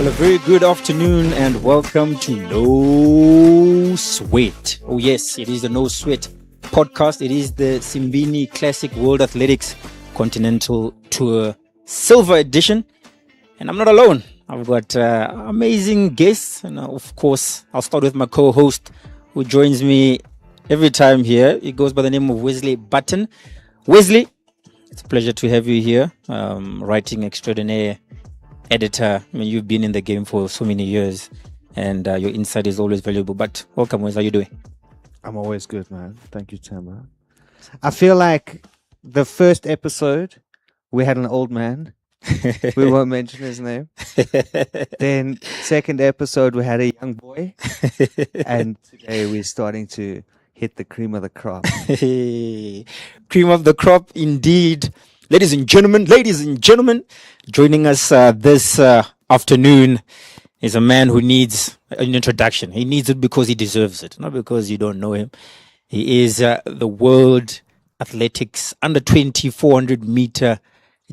Well, a very good afternoon and welcome to NoSweat. Oh yes, it is the NoSweat podcast. It is the Simbine Classic World Athletics Continental Tour Silver Edition. And I'm not alone. I've got amazing guests. And of course, I'll start with my co-host who joins me every time here. He goes by the name of Wesley Botton. Wesley, it's a pleasure to have you here. Writing extraordinaire, editor. I mean, you've been in the game for so many years and your insight is always valuable. But welcome, Wes. How are you doing? I'm always good, man. Thank you, Themba. I feel like the first episode, we had an old man. We won't mention his name. Then second episode, we had a young boy. And today we're starting to hit the cream of the crop. Cream of the crop, indeed. Ladies and gentlemen, joining us this afternoon is a man who needs an introduction. He needs it because he deserves it, not because you don't know him. He is the World Athletics Under 20 400 meter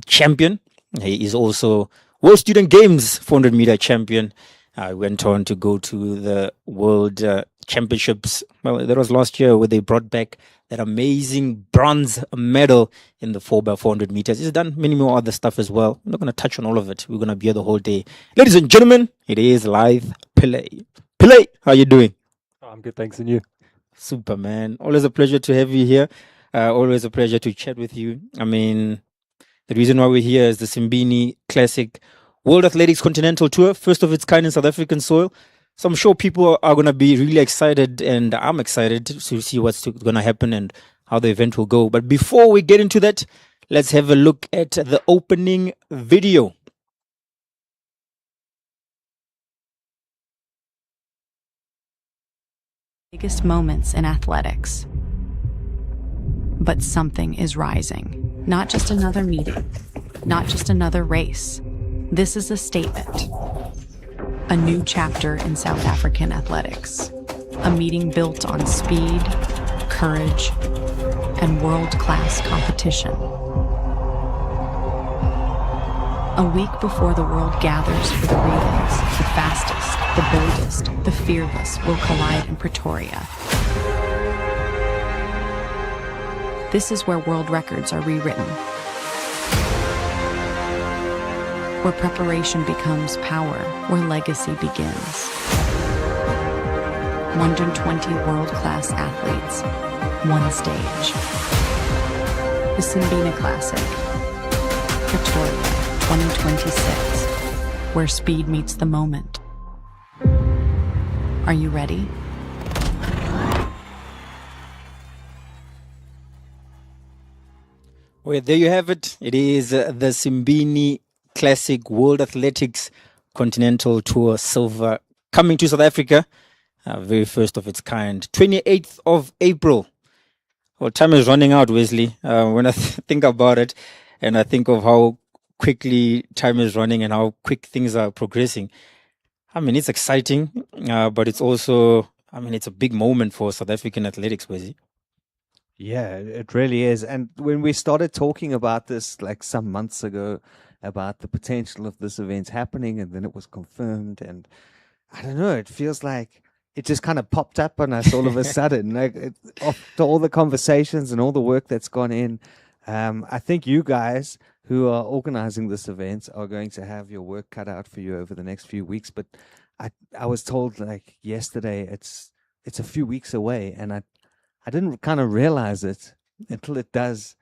champion. He is also World Student Games 400 meter champion. Went on to go to the World Championships. Well, that was last year where they brought back that amazing bronze medal in the 4x400 meters. He's done many more other stuff as well. I'm not going to touch on all of it. We're going to be here the whole day. Ladies and gentlemen, it is Lythe Pillay. Pillay, how are you doing? I'm good, thanks, and you? Super, man. Always a pleasure to have you here. Always a pleasure to chat with you. I mean, the reason why we're here is the Simbine Classic World Athletics Continental Tour, first of its kind in South African soil. So I'm sure people are going to be really excited, and I'm excited to see what's going to happen and how the event will go. But before we get into that, let's have a look at the opening video. Biggest moments in athletics. But something is rising. Not just another meeting, not just another race. This is a statement. A new chapter in South African athletics. A meeting built on speed, courage, and world-class competition. A week before the world gathers for the relays, the fastest, the boldest, the fearless will collide in Pretoria. This is where world records are rewritten. Where preparation becomes power, where legacy begins. 120 world-class athletes, one stage. The Simbine Classic, Pretoria, 2026, where speed meets the moment. Are you ready? Well, there you have it. It is the Simbine Classic World Athletics Continental Tour Silver coming to South Africa, very first of its kind, 28th of April. Well, time is running out, Wesley. When I think about it and I think of how quickly time is running and how quick things are progressing, I mean, it's exciting, but it's also, I mean, it's a big moment for South African athletics, Wesley. Yeah, it really is. And when we started talking about this like some months ago, about the potential of this event happening, and then it was confirmed, and I don't know, it feels like it just kind of popped up on us all of a sudden, like after all the conversations and all the work that's gone in. I think you guys who are organizing this event are going to have your work cut out for you over the next few weeks, but I was told like yesterday it's a few weeks away, and I didn't kind of realize it until it does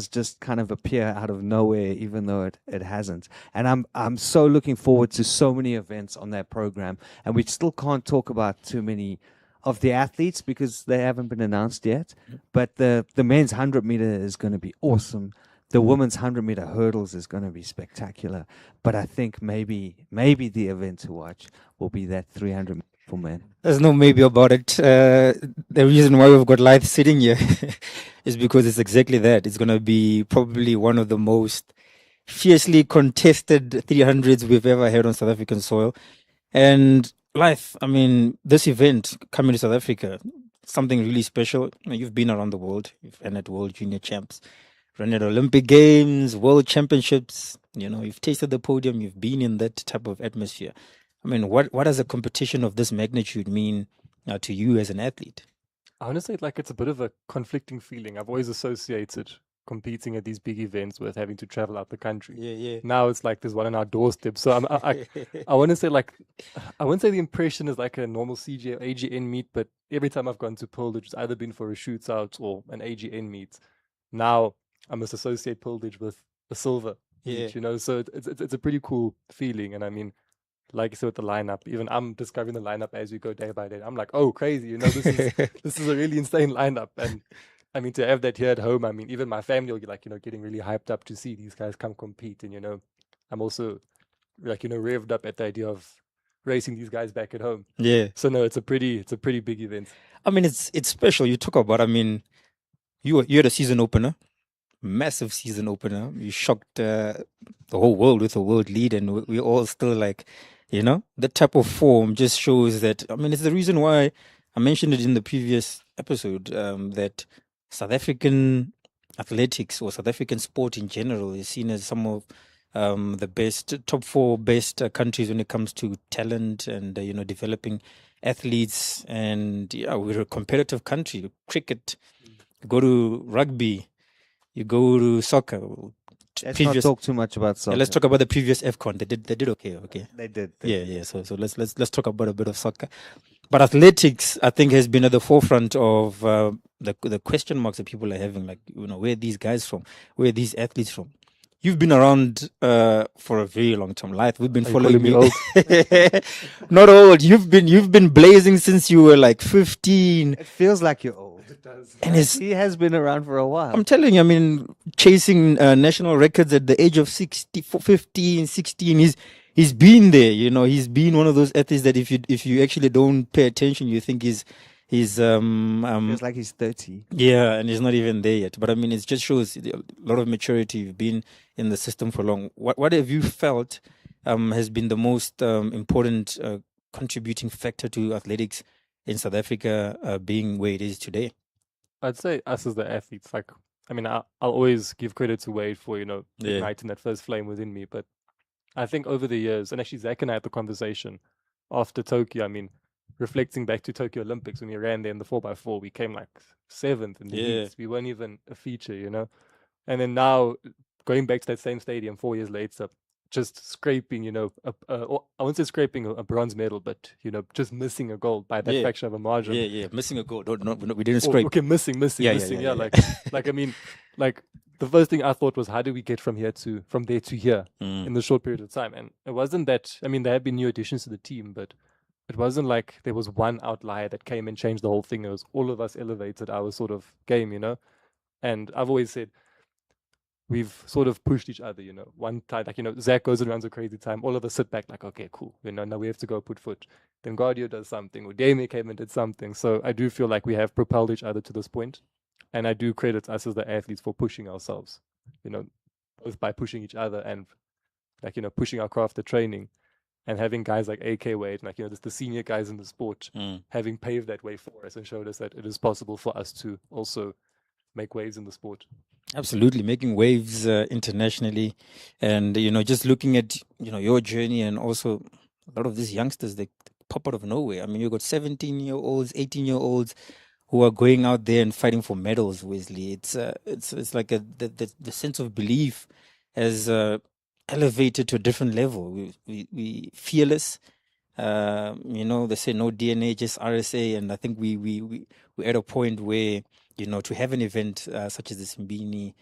just kind of appear out of nowhere, even though it hasn't. And I'm so looking forward to so many events on that program. And we still can't talk about too many of the athletes because they haven't been announced yet. But the men's 100 meter is going to be awesome. The women's 100 meter hurdles is going to be spectacular. But I think maybe the event to watch will be that 300 for men. There's no maybe about it. The reason why we've got Lythe sitting here is because it's exactly that. It's going to be probably one of the most fiercely contested 300s we've ever had on South African soil. And Lythe, I mean, this event coming to South Africa, something really special. You've been around the world. You've been at World Junior Champs. running Olympic Games, World Championships. You've tasted the podium. You've been in that type of atmosphere. I mean, what does a competition of this magnitude mean to you as an athlete? I want to say it's a bit of a conflicting feeling. I've always associated competing at these big events with having to travel out the country. Yeah. Now it's like there's one on our doorstep. So I want to say I wouldn't say the impression is like a normal CG or AGN meet, but every time I've gone to Pilgridge, it's either been for a shootout or an AGN meet. Now I must associate Pilgridge with a silver meet, So it's a pretty cool feeling. And I mean, like you said with the lineup, even I'm discovering the lineup as we go day by day. I'm like, oh, crazy, this is a really insane lineup. And I mean, to have that here at home, I mean, even my family will be like, getting really hyped up to see these guys come compete. And, I'm also like, revved up at the idea of racing these guys back at home. Yeah. So no, it's a pretty big event. I mean, it's special. You talk about, I mean, you had a season opener, massive season opener. You shocked the whole world with a world lead, and we all still like, that type of form just shows that. I mean, it's the reason why I mentioned it in the previous episode that South African athletics or South African sport in general is seen as some of the top 4 best countries when it comes to talent and developing athletes. And we're a competitive country. Cricket, you go to rugby, you go to soccer. Let's not talk too much about soccer. Yeah, let's talk about the previous AFCON. They did okay. They did. Yeah. So let's talk about a bit of soccer. But athletics, I think, has been at the forefront of the question marks that people are having. Like, where are these guys from? Where are these athletes from? You've been around for a very long time. Lythe, we've been following you. Old? Not old. You've been blazing since you were like 15. It feels like you're old. It does. And he has been around for a while. I'm telling you, I mean, chasing national records at the age of 15, 16. He's been there. He's been one of those athletes that if you actually don't pay attention, you think he's feels like he's 30. Yeah, and he's not even there yet. But I mean, it just shows a lot of maturity. You've been in the system for long. What have you felt has been the most important contributing factor to athletics in South Africa being where it is today? I'd say us as the athletes. Like, I mean, I'll always give credit to Wade for igniting that first flame within me. But I think over the years, and actually Zach and I had the conversation after Tokyo. I mean, reflecting back to Tokyo Olympics when we ran there in the 4x4, we came like 7th in the heats. We weren't even a feature, And then now going back to that same stadium 4 years later, just scraping, I won't say scraping a bronze medal, but just missing a gold by that fraction of a margin. Yeah, missing a gold. No, we didn't scrape. Okay, missing. Yeah. Like I mean, like the first thing I thought was, how do we get from there to here in the short period of time? And it wasn't that. I mean, there have been new additions to the team, but it wasn't like there was one outlier that came and changed the whole thing. It was all of us elevated our sort of game, And I've always said, we've sort of pushed each other, One time, like, Zach goes and runs a crazy time. All of us sit back like, okay, cool. Now we have to go put foot. Then Guardio does something. Or Damien came and did something. So I do feel like we have propelled each other to this point. And I do credit us as the athletes for pushing ourselves, both by pushing each other and like, pushing our craft at training and having guys like AK Wade, like, just the senior guys in the sport, having paved that way for us and showed us that it is possible for us to also make waves in the sport. Absolutely, making waves internationally, and just looking at your journey, and also a lot of these youngsters that pop out of nowhere. I mean, you got 17-year-olds, 18-year-olds who are going out there and fighting for medals. Wesley, it's like the sense of belief has elevated to a different level. We fearless. They say no DNA, just RSA, and I think we're at a point where to have an event such as the Simbine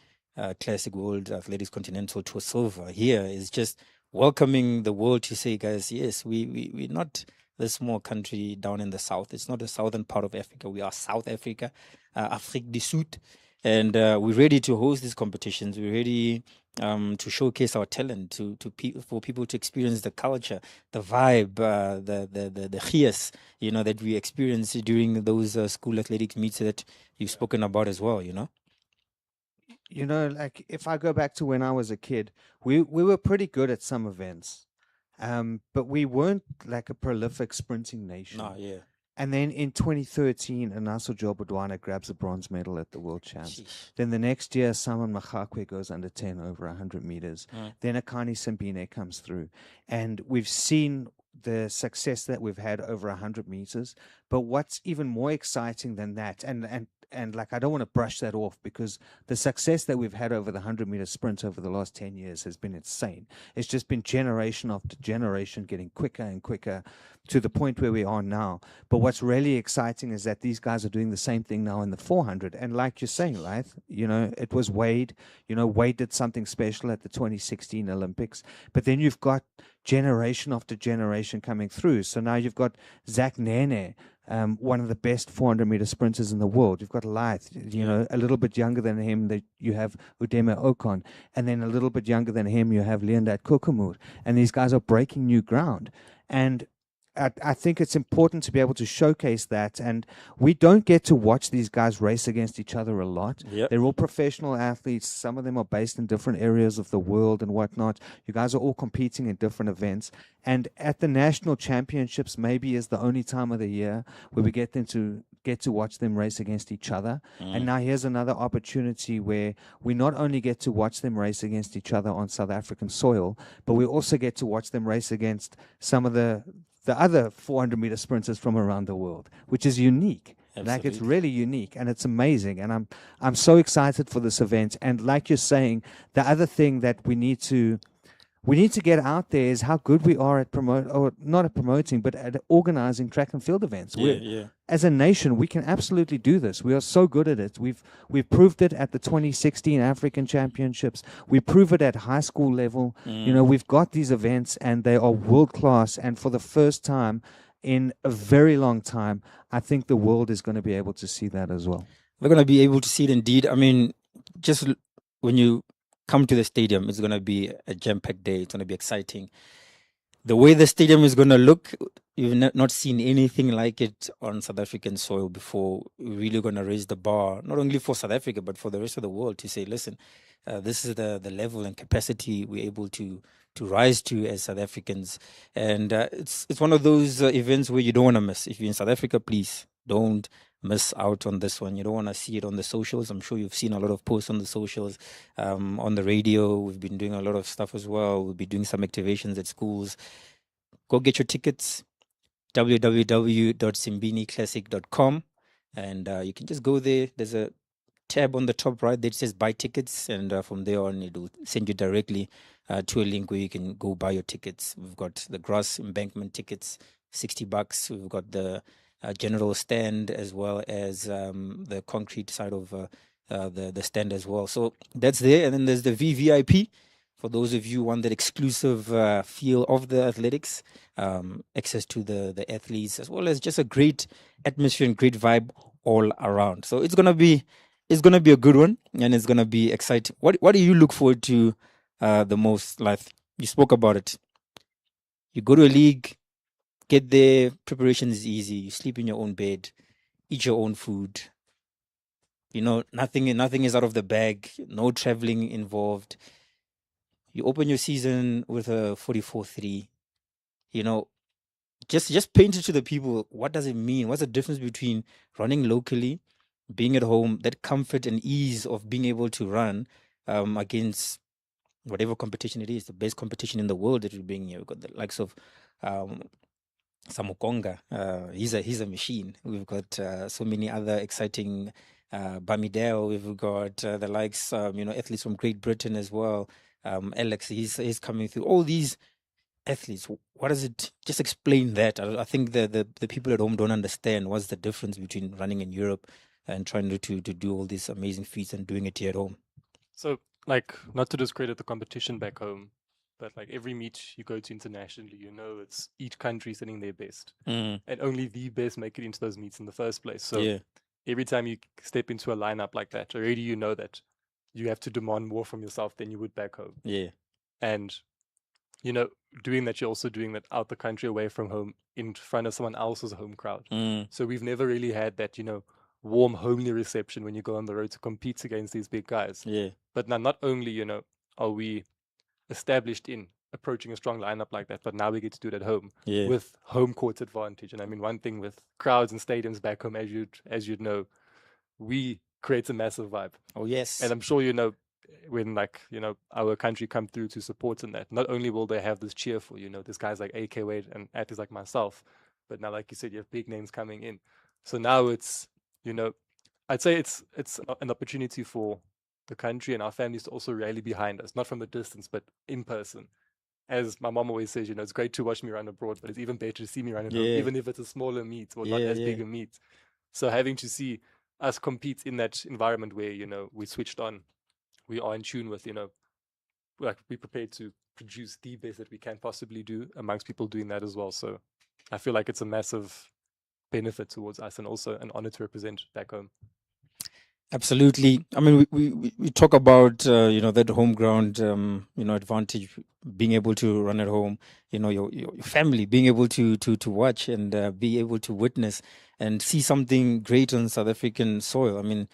Classic World Athletics Continental to a silver here is just welcoming the world to say, guys, yes, we're not the small country down in the south. It's not the southern part of Africa. We are South Africa, Afrique du Sud, and we're ready to host these competitions. We're ready to showcase our talent, for people to experience the culture, the vibe, the chias, that we experience during those school athletics meets that you've spoken about as well. Like if I go back to when I was a kid, we were pretty good at some events, but we weren't like a prolific sprinting nation. No, yeah. And then in 2013, Anaso Jobodwana grabs a bronze medal at the World Champs. Sheesh. Then the next year, Simon Machakwe goes under 10 over 100 meters. Then Akani Simbine comes through. And we've seen the success that we've had over 100 meters. But what's even more exciting than that, and like I don't want to brush that off, because the success that we've had over the 100-meter sprint over the last 10 years has been insane. It's just been generation after generation getting quicker and quicker to the point where we are now. But what's really exciting is that these guys are doing the same thing now in the 400. And like you're saying, right, it was Wade. Wade did something special at the 2016 Olympics. But then you've got generation after generation coming through. So now you've got Zach Nene, one of the best 400-meter sprinters in the world. You've got Lythe, a little bit younger than him, that you have Udeme Okon, and then a little bit younger than him, you have Leonard Kokomur, and these guys are breaking new ground. And I think it's important to be able to showcase that, and we don't get to watch these guys race against each other a lot. Yep. They're all professional athletes. Some of them are based in different areas of the world and whatnot. You guys are all competing in different events, and at the national championships maybe is the only time of the year where we get to watch them race against each other. And now here's another opportunity where we not only get to watch them race against each other on South African soil, but we also get to watch them race against some of the other 400-meter sprinters from around the world, which is unique. Absolutely. Like, it's really unique, and it's amazing. And I'm so excited for this event. And like you're saying, the other thing that we need to get out there is how good we are at not at promoting, but at organizing track and field events. Yeah. As a nation, we can absolutely do this. We are so good at it. We've proved it at the 2016 African Championships. We prove it at high school level. We've got these events, and they are world class. And for the first time in a very long time, I think the world is going to be able to see that as well. We're going to be able to see it indeed. I mean, just when you come to the stadium, it's going to be a jam-packed day. It's going to be exciting. The way the stadium is going to look, you've not seen anything like it on South African soil before. We're really going to raise the bar, not only for South Africa, but for the rest of the world, to say, listen, this is the level and capacity we're able to rise to as South Africans. And it's one of those events where you don't want to miss. If you're in South Africa, please don't miss out on this one. You don't want to see it on the socials. I'm sure you've seen a lot of posts on the socials, on the radio. We've been doing a lot of stuff as well. We'll be doing some activations at schools. Go get your tickets, www.simbineclassic.com, and you can just go there. There's a tab on the top right that says buy tickets, and from there on it will send you directly to a link where you can go buy your tickets. We've got the grass embankment tickets, $60. We've got the general stand, as well as the concrete side of the stand as well. So that's there. And then there's the VVIP. For those of you who want that exclusive feel of the athletics, access to the athletes, as well as just a great atmosphere and great vibe all around. So it's gonna be a good one, and it's gonna be exciting. What do you look forward to the most? Like, you spoke about it. You go to a league, get there, preparation is easy. You sleep in your own bed, eat your own food. Nothing is out of the bag. No traveling involved. You open your season with a 44.3. Just paint it to the people. What does it mean? What's the difference between running locally, being at home, that comfort and ease of being able to run against whatever competition it is, the best competition in the world that we're being here. We've got the likes of Samukonga. He's a machine. We've got so many other exciting Bamideo. We've got the likes, athletes from Great Britain as well. Alex, he's coming through. All these athletes, what does it? Just explain that. I think the people at home don't understand what's the difference between running in Europe and trying to do all these amazing feats and doing it here at home. So, like, not to discredit the competition back home, but like every meet you go to internationally, it's each country sending their best, and only the best make it into those meets in the first place. So every time you step into a lineup like that, already you know that you have to demand more from yourself than you would back home. Yeah. And, doing that, you're also doing that out the country, away from home, in front of someone else's home crowd. So we've never really had that, warm, homely reception when you go on the road to compete against these big guys. Yeah. But now, not only, are we established in approaching a strong lineup like that, but now we get to do it at home Yeah. with home court advantage. And I mean, one thing with crowds and stadiums back home, as you'd know, we create a massive vibe. Oh yes. And I'm sure you know, when our country come through to support in that, not only will they have this cheer for there's guys like AK Wade and artists like myself, but now, like you said, you have big names coming in. So now it's I'd say it's an opportunity for the country and our families to also rally behind us, not from a distance, but in person. As my mom always says, it's great to watch me run abroad, but it's even better to see me run at home, even if it's a smaller meet or not as big a meet. So having to see us compete in that environment where, we switched on, we are in tune with, like we're prepared to produce the best that we can possibly do amongst people doing that as well. So I feel like it's a massive benefit towards us and also an honor to represent back home. Absolutely. I mean, we talk about, that home ground, advantage, being able to run at home, your family being able to watch and be able to witness and see something great on South African soil. I mean,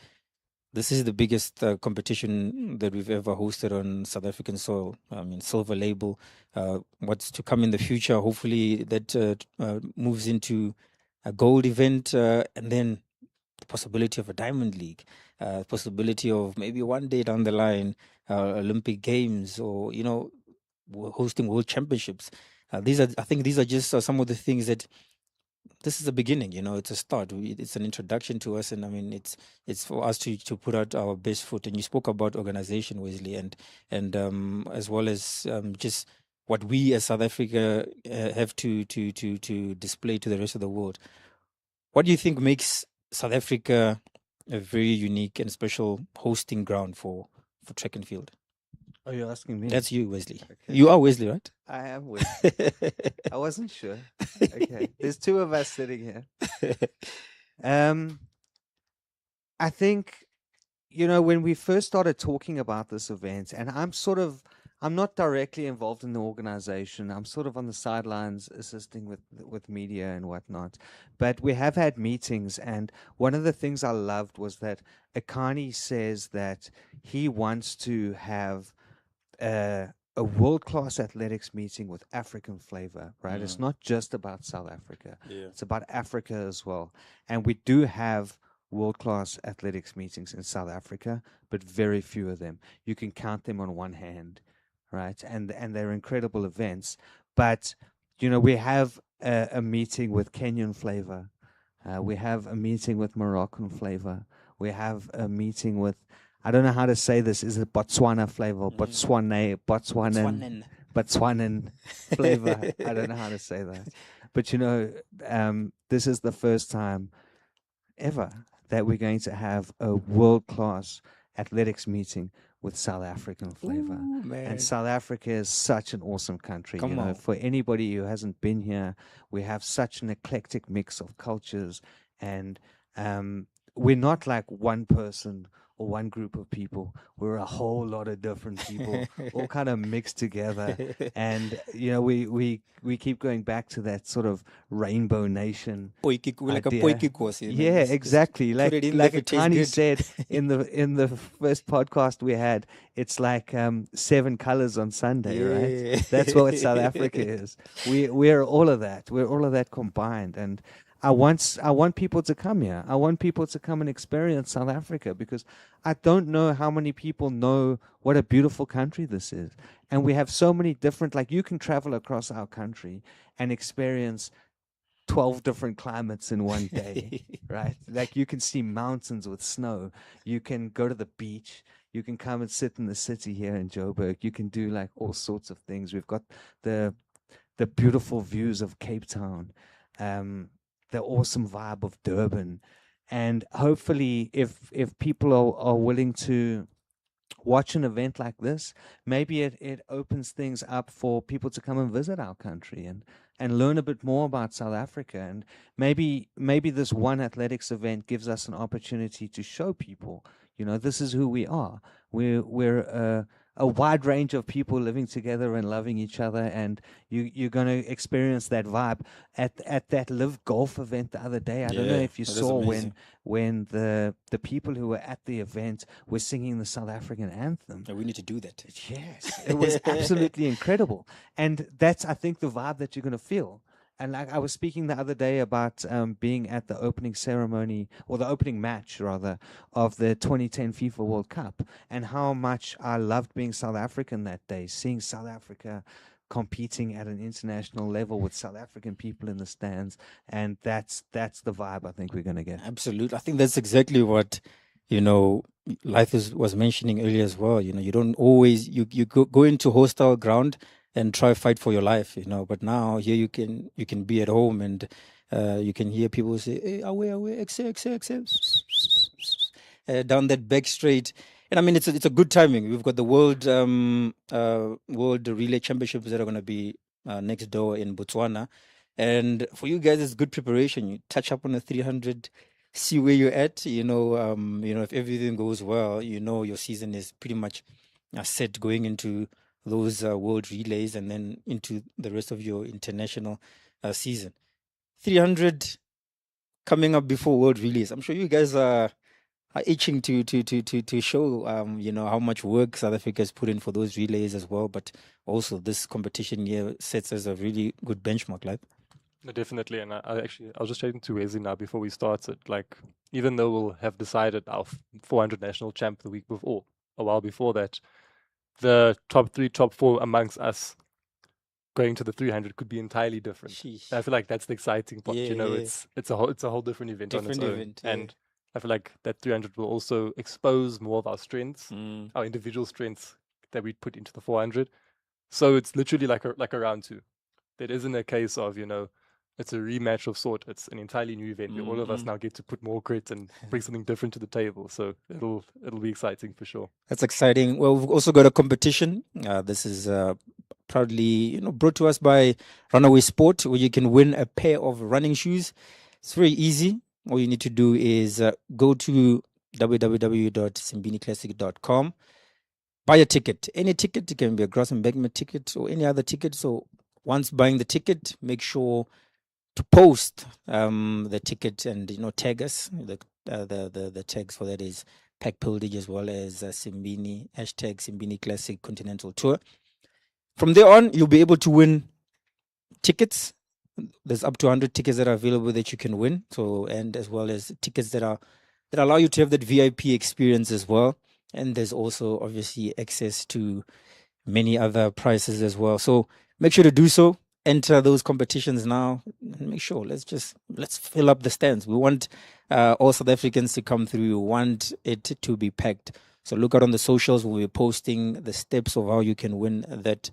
this is the biggest competition that we've ever hosted on South African soil. I mean, silver label. What's to come in the future? Hopefully that moves into a gold event and then the possibility of a diamond league, possibility of maybe one day down the line, Olympic Games or, hosting world championships. I think these are just some of the things that this is the beginning, it's a start. It's an introduction to us. And I mean, it's for us to put out our best foot. And you spoke about organization, Wesley, and as well as just what we as South Africa have to display to the rest of the world. What do you think makes South Africa a very unique and special hosting ground for track and field? Oh, you're asking me? That's you, Wesley. Okay. You are Wesley, right? I am Wesley. I wasn't sure. Okay. There's two of us sitting here. I think, when we first started talking about this event, and I'm not directly involved in the organization. I'm sort of on the sidelines assisting with media and whatnot. But we have had meetings, and one of the things I loved was that Akani says that he wants to have a world-class athletics meeting with African flavor, right? It's not just about South Africa. It's about Africa as well. And we do have world-class athletics meetings in South Africa, but very few of them. You can count them on one hand, right? And they're incredible events. But, we have a meeting with Kenyan flavor. We have a meeting with Moroccan flavor. We have a meeting with, I don't know how to say this. Is it Botswana flavor? Botswanan flavor. I don't know how to say that. But, this is the first time ever that we're going to have a world-class athletics meeting with South African flavor. Ooh, and South Africa is such an awesome country. Come on. For anybody who hasn't been here, we have such an eclectic mix of cultures, and we're not like one person or one group of people. We're a whole lot of different people, all kind of mixed together. And we keep going back to that sort of rainbow nation. Like a idea. poiki course. Yeah, exactly. Like Akani said in the first podcast we had, it's like 7 colors on Sunday, right? That's what South Africa is. We're all of that. We're all of that combined. And I want people to come here. I want people to come and experience South Africa, because I don't know how many people know what a beautiful country this is. And we have so many different, like you can travel across our country and experience 12 different climates in one day, right? Like you can see mountains with snow. You can go to the beach. You can come and sit in the city here in Joburg. You can do like all sorts of things. We've got the beautiful views of Cape Town. The awesome vibe of Durban. And hopefully if people are willing to watch an event like this, maybe it opens things up for people to come and visit our country and learn a bit more about South Africa. And maybe this one athletics event gives us an opportunity to show people, this is who we are. We're a a wide range of people living together and loving each other, and you're going to experience that vibe at that Live Golf event the other day. I don't know Yeah, if you that is saw amazing. when the people who were at the event were singing the South African anthem. We need to do that. Yes, it was absolutely incredible, and that's, I think, the vibe that you're going to feel. And like I was speaking the other day about being at the opening ceremony, or the opening match rather, of the 2010 FIFA World Cup, and how much I loved being South African that day, seeing South Africa competing at an international level with South African people in the stands, and that's the vibe I think we're going to get. Absolutely. I think that's exactly what, Lythe was mentioning earlier as well. You don't always, you go into hostile ground and try fight for your life, but now here you can be at home and you can hear people say, hey, away, down that back straight. And I mean, it's a good timing. We've got the World Relay Championships that are going to be next door in Botswana. And for you guys, it's good preparation. You touch up on the 300, see where you're at. If everything goes well, your season is pretty much set going into those world relays and then into the rest of your international season. 300 coming up before world relays. I'm sure you guys are itching to show how much work South Africa has put in for those relays as well. But also this competition here sets as a really good benchmark, like. No, definitely. And I was just chatting to Wesley now before we started. Like, even though we'll have decided our 400 national champ the week before, a while before that, the top 3, top 4 amongst us going to the 300 could be entirely different. Sheesh. I feel like that's the exciting part. Yeah, yeah. It's a whole different event on its own. And I feel like that 300 will also expose more of our strengths, our individual strengths that we put into the 400. So it's literally like a round 2. There isn't a case of, it's a rematch of sort. It's an entirely new event where all of us now get to put more grit and bring something different to the table. So it'll be exciting for sure. That's exciting. Well, we've also got a competition. This is proudly brought to us by Runaway Sport, where you can win a pair of running shoes. It's very easy. All you need to do is go to www.simbineclassic.com, buy a ticket. Any ticket. It can be a Grass and Beckman ticket or any other ticket. So once buying the ticket, make sure to post the ticket and tag us. The tags for that is Pack Pildage as well as Simbine, #Simbine Classic Continental Tour. From there on, you'll be able to win tickets. There's up to 100 tickets that are available that you can win. So, and as well as tickets that allow you to have that VIP experience as well. And there's also obviously access to many other prizes as well. So make sure to do so. Enter those competitions now. Make sure let's fill up the stands. We want all South Africans to come through. We want it to be packed. So look out on the socials. We'll be posting the steps of how you can win that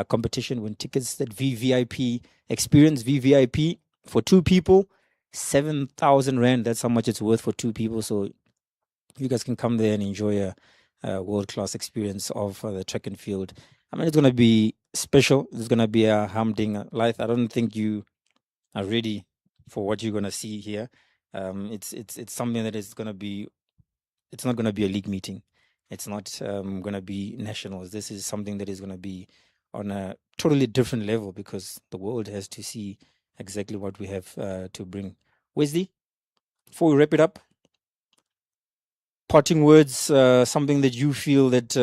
competition, win tickets, that VVIP experience. VVIP for 2 people, 7,000 Rand. That's how much it's worth for 2 people. So you guys can come there and enjoy a world-class experience of the track and field. I mean, it's going to be special. It's going to be a humdinger. Lythe, I don't think you are ready for what you're going to see here. It's something that is going to be, it's not going to be a league meeting. It's not going to be nationals. This is something that is going to be on a totally different level because the world has to see exactly what we have to bring. Wesley, before we wrap it up, parting words, something that you feel that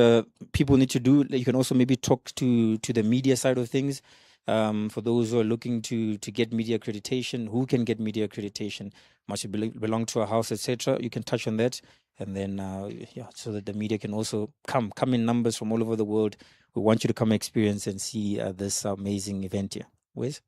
people need to do. You can also maybe talk to the media side of things. For those who are looking to get media accreditation, who can get media accreditation, must you belong to a house, etc. You can touch on that, and then so that the media can also come in numbers from all over the world. We want you to come experience and see this amazing event here. Wes?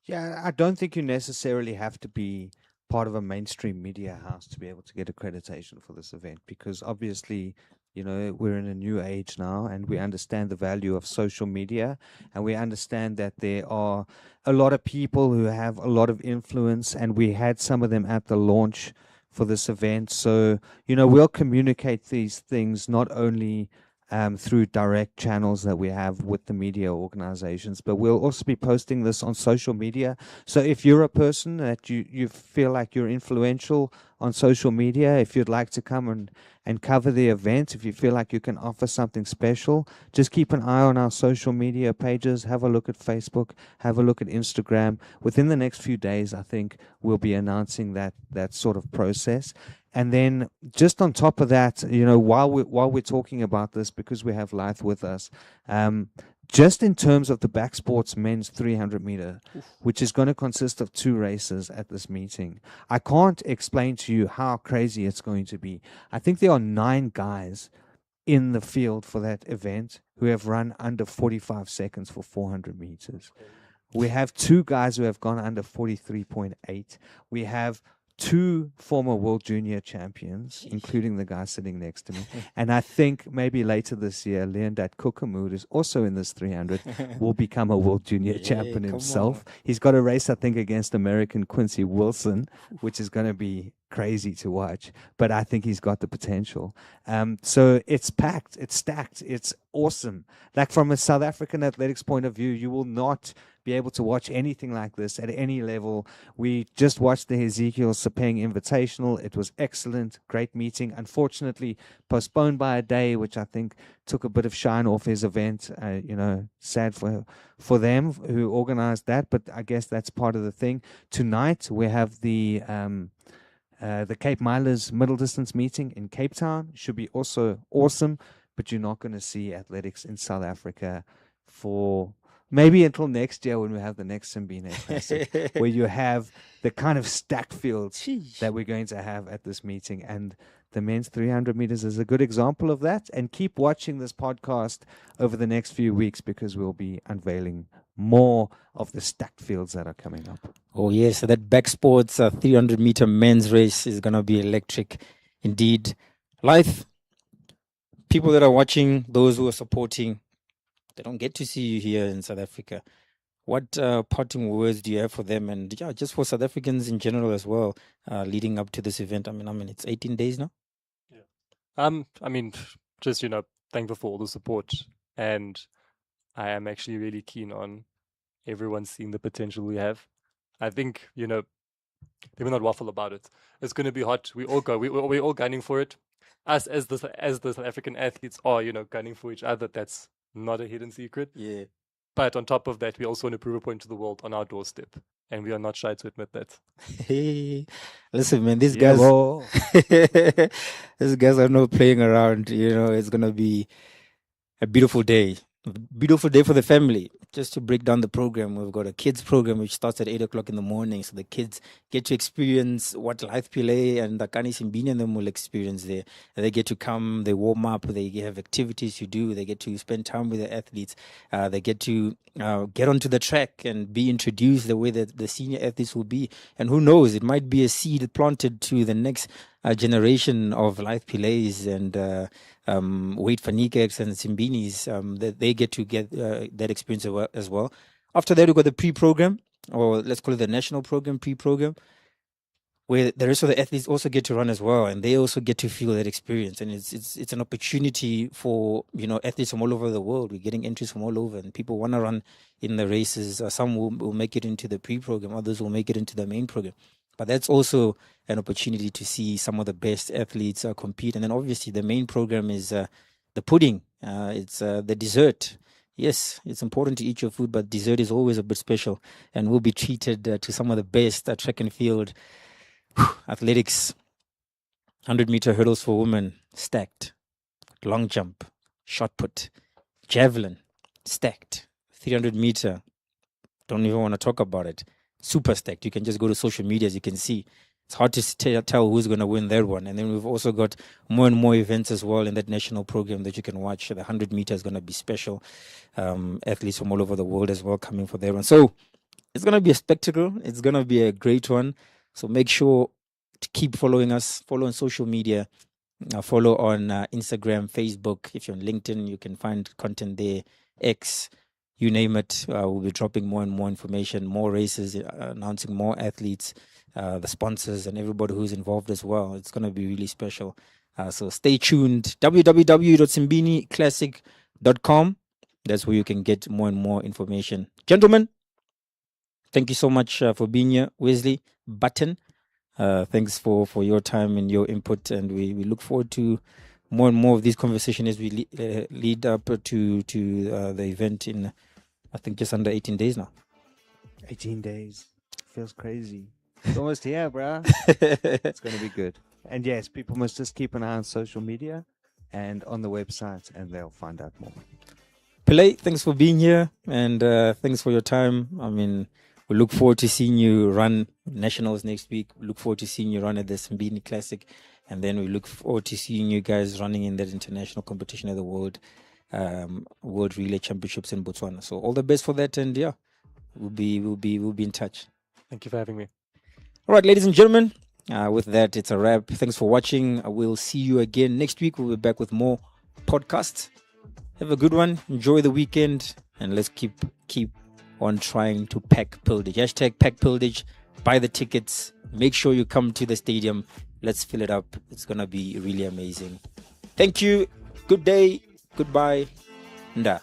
Yeah, I don't think you necessarily have to be part of a mainstream media house to be able to get accreditation for this event, because obviously, we're in a new age now and we understand the value of social media, and we understand that there are a lot of people who have a lot of influence, and we had some of them at the launch. for this event. So, we'll communicate these things not only on social media, but also in our community. And we understand that there are a lot of people who have a lot of influence, and we had some of them at the launch for this event. So, we'll communicate these things not only on social media, but also in our community. And we understand that there are a lot of people who have a lot of influence, and we had some of them at the launch for this event. So, we'll communicate these things not only through direct channels that we have with the media organizations. But we'll also be posting this on social media. So if you're a person that you feel like you're influential on social media, if you'd like to come and cover the event, if you feel like you can offer something special, just keep an eye on our social media pages. Have a look at Facebook, have a look at Instagram. Within the next few days, I think we'll be announcing that sort of process. And then just on top of that, while we're talking about this, because we have Lythe with us, just in terms of the back sports men's 300 meter, which is going to consist of 2 races at this meeting, I can't explain to you how crazy it's going to be. I think there are 9 guys in the field for that event who have run under 45 seconds for 400 meters. We have 2 guys who have gone under 43.8. We have 2 former world junior champions, including the guy sitting next to me. And I think maybe later this year, Leondat Kukamud is also in this 300, will become a world junior champion himself. He's got a race, I think, against American Quincy Wilson, which is going to be crazy to watch. But I think he's got the potential. So it's packed, it's stacked, it's awesome. Like from a South African athletics point of view, you will not be able to watch anything like this at any level. We just watched the Ezekiel Sepeng Invitational. It was excellent, great meeting. Unfortunately, postponed by a day, which I think took a bit of shine off his event. Sad for them who organized that, but I guess that's part of the thing. Tonight we have the Cape Milers middle distance meeting in Cape Town. Should be also awesome, but you're not going to see athletics in South Africa for maybe until next year when we have the next Simbine Classic, where you have the kind of stacked fields that we're going to have at this meeting. And the men's 300 meters is a good example of that. And keep watching this podcast over the next few weeks, because we'll be unveiling more of the stacked fields that are coming up. Oh, yes. So that back sports 300 meter men's race is going to be electric indeed. Lythe, people that are watching, those who are supporting, they don't get to see you here in South Africa. What parting words do you have for them, and just for South Africans in general as well, leading up to this event? I mean, it's 18 days now. Yeah. Just thankful for all the support, and I am actually really keen on everyone seeing the potential we have. I think let me not waffle about it. It's going to be hot. We're all gunning for it. Us as the South African athletes are gunning for each other. That's not a hidden secret. Yeah. But on top of that, we also want to prove a point to the world on our doorstep. And we are not shy to admit that. Hey, listen, man, these guys are not playing around. It's going to be a beautiful day. Beautiful day for the family. Just to break down the program, we've got a kids program which starts at 8 o'clock in the morning. So the kids get to experience what Lythe Pillay and Dakani Simbine and them will experience there. They get to come, they warm up, they have activities to do, they get to spend time with the athletes, they get to get onto the track and be introduced the way that the senior athletes will be. And who knows, it might be a seed planted to the next generation of Lythe Pillays and Wade Fanikeks and Simbines, that they get to get that experience as well. After that, we've got the pre-program, or let's call it the national program, pre-program, where the rest of the athletes also get to run as well, and they also get to feel that experience. And it's an opportunity for athletes from all over the world. We're getting entries from all over, and people want to run in the races. Some will make it into the pre-program, others will make it into the main program. But that's also an opportunity to see some of the best athletes compete. And then obviously the main program is the pudding. It's the dessert. Yes, it's important to eat your food, but dessert is always a bit special. And we'll be treated to some of the best track and field athletics. 100-meter hurdles for women, stacked. Long jump, shot put, javelin, stacked. 300-meter, don't even want to talk about it. Super stacked. You can just go to social media, as you can see. It's hard to tell who's going to win that one. And then we've also got more and more events as well in that national program that you can watch. The 100 meter is going to be special. Athletes from all over the world as well coming for their one. So it's going to be a spectacle. It's going to be a great one. So make sure to keep following us. Follow on social media. Follow on Instagram, Facebook. If you're on LinkedIn, you can find content there. X. You name it, we'll be dropping more and more information, more races, announcing more athletes, the sponsors, and everybody who's involved as well. It's going to be really special. So stay tuned. www.simbineclassic.com. That's where you can get more and more information. Gentlemen, thank you so much for being here. Wesley Botton, thanks for your time and your input. And we look forward to more and more of these conversations as we lead up to the event in, I think, just under 18 days now. 18 days. Feels crazy. It's almost here, bruh. It's going to be good. And yes, people must just keep an eye on social media and on the website, and they'll find out more. Pillay, thanks for being here, and thanks for your time. I mean, we look forward to seeing you run nationals next week. We look forward to seeing you run at the Simbine Classic, and then we look forward to seeing you guys running in that international competition at the World Relay Championships in Botswana. So all the best for that, and yeah, we'll be in touch. Thank you for having me. All right, ladies and gentlemen, with that, it's a wrap. Thanks for watching. I will see you again next week. We'll be back with more podcasts. Have a good one. Enjoy the weekend, and let's keep on trying to pack Pildage. Hashtag pack Pildage. Buy the tickets. Make sure you come to the stadium. Let's fill it up. It's gonna be really amazing. Thank you. Good day. Goodbye. Nda.